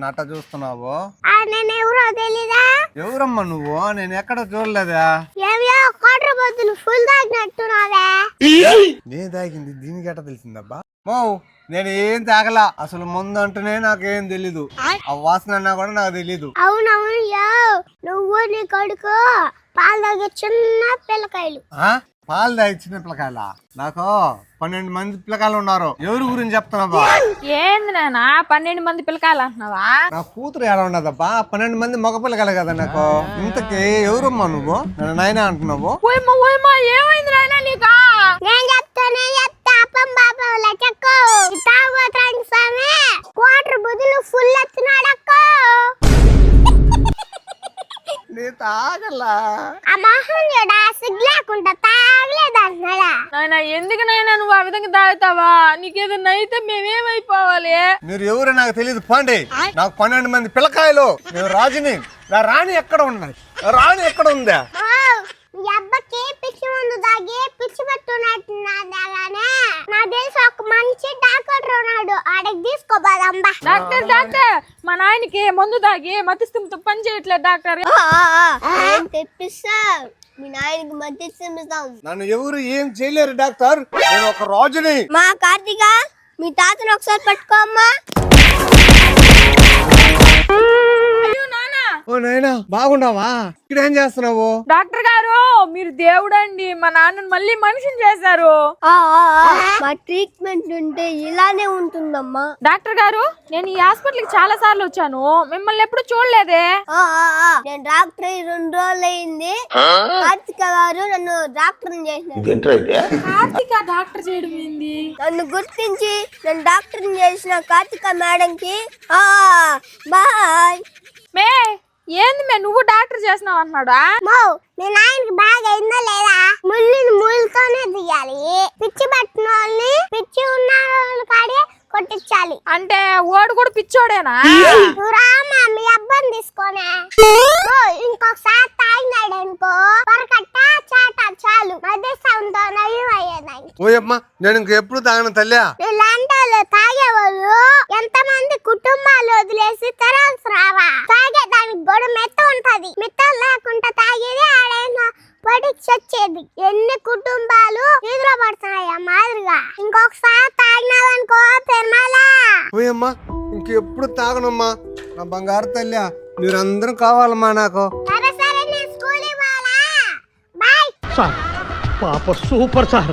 అట్ట చూస్తున్నావు? నేను ఎవరో తెలీదా? ఎవరమ్మా నువ్వు? నేను ఎక్కడ చూడలేదా? ఏమియో కోట్ర బొద్దులు ఫుల్ తాగినట్టున్నావే. నేను తాగింది దీనికి ఎట్ట తెలిసిందబ్బా? మో నేను ఏం తాగలా. అసలు ముందు అంటేనే నాకేం తెలీదు. ఆ వాసన అన్నా కూడా నాకు తెలీదు. అవునవును యో, నువ్వు నీ కొడుకు పాలు తాగే చిన్న పిల్లకాయలు. పాలు తాగి చిన్న పిల్లకాయల? నాకు 12 మంది పిల్లకాయలు ఉన్నారు. ఎవరి గురించి చెప్తున్నావా? ఏంది నాయనా 12 మంది పిల్లకాయలు అంటున్నావా? నా కూతురు ఎలా ఉన్నదబ్బా? 12 మంది మగ పిల్లకాయలు కదా నాకు. ఇంతకీ ఎవరమ్మా నువ్వు? నన్ను నాయన అంటున్నావు? ఓయమ్మా ఏమైంది నాయనా నీకా? నేను చెప్తా అప్పం బాబా చెక్కో తాగోతాండి స్వామి. కోట్ర బొద్దులు ఫుల్ ఎత్తున్నాడక్కో. నీ తాగలా? ఆ మొహం చూడా సిగ్గులేకుండా తాగలేదంటున్నాడా? నాయనా ఎందుకు నాయనా నువ్వు ఆ విధంగా తాగుతావా? నీకేదన్నా అయితే మేమేమైపోవాలి? మీరు ఎవరో నాకు తెలియదు. పాండే, నాకు 12 మంది పిల్లకాయలు. నేను రాజుని. నా రాణి ఎక్కడ ఉన్నది? రాణి ఎక్కడ ఉందా? ఈ అబ్బకి పిచ్చి ముందు తాగి పిచ్చి పట్టున్నట్టున్నానే. నా తెలిసి ఒక మంచి డాక్టర్ ఉన్నాడు, ఆడికి తీసుకోబాదమ్మా. డాక్టర్ మా నాయనకి మందు తాగి మతిస్థిమితో పని చేయట్లేదు డాక్టర్. తెప్పిస్తా మీ నాయనకి మధ్య ఇస్తాం. నన్ను ఎవరు ఏం చేయలేరు డాక్టర్. నేను ఒక రాజుని. మా కార్తీక మీ తాతను ఒకసారి పట్టుకోమ్మా. అయ్యో నానా. ఓ నాయనా బాగున్నావా? ఇక్కడ ఏం చేస్తున్నావు? డాక్టర్ గారు మీరు దేవుడండి, మా నాన్నని మళ్ళీ మనిషిని చేశారు. మా ట్రీట్మెంట్ ఉంటే ఇలానే ఉంటుందమ్మా. డాక్టర్ గారు నేను ఈ హాస్పిటల్ కి చాలా సార్లు వచ్చాను, మిమ్మల్ని ఎప్పుడు చూడలేదే. నేను డాక్టర్ 2 రోజులు అయింది. కార్తిక గారు నన్ను డాక్టర్ చేసిన. కార్తీక డాక్టర్ చేయడం ఏంది? నన్ను గుర్తించి నన్ను డాక్టర్ చేసిన కార్తిక మేడం కి బాయ్. మే ఏంది మే నువ్వు డాక్టర్ చేసినావు అన్నాడా? మీ నాయనకి బాగా అయిందా లేదా? ముళ్ళుని ముళ్ళతోనే తీయాలి. పిచ్చి పట్టిన వాళ్ళని పిచ్చి ఉన్న వాళ్ళ కాడే కొట్టించాలి. అంటే ఓడు కూడా పిచ్చోడేనా? నువ్వు రామా మీ అబ్బాయిని తీసుకొనే. ఇంకొకసారి తాగినాడు అనుకో పరకట్ట చాట చాలు మధ్య సౌండ్తో నయం అయ్యేదాన్ని. ఓయమ్మా నేను ఇంకెప్పుడు తాగను తల్లి. వీళ్ళంటే తాగేవాళ్ళు ఎంతమంది కుటుంబాలు వదిలేసి తరాల్సి రావా? తాగేదానికి కూడా మెత్త ఉంటది. మెత్త లేకుండా తాగేది ఆడైనా పడి చచ్చేది. ఎన్ని కుటుంబాలు వీధిలో పడుతున్నాయి ఆ మాదిరిగా. ఇంకొకసారి తాగినావనుకో పెరుమాలా. ఓయమ్మా ఇంకెప్పుడు తాగనమ్మా. నా బంగారు తల్లి మీరందరూ కావాలమ్మా నాకు. సరే సరే నేను స్కూల్ ఇవ్వాలా. బాయ్ సార్ పాప సూపర్ సార్.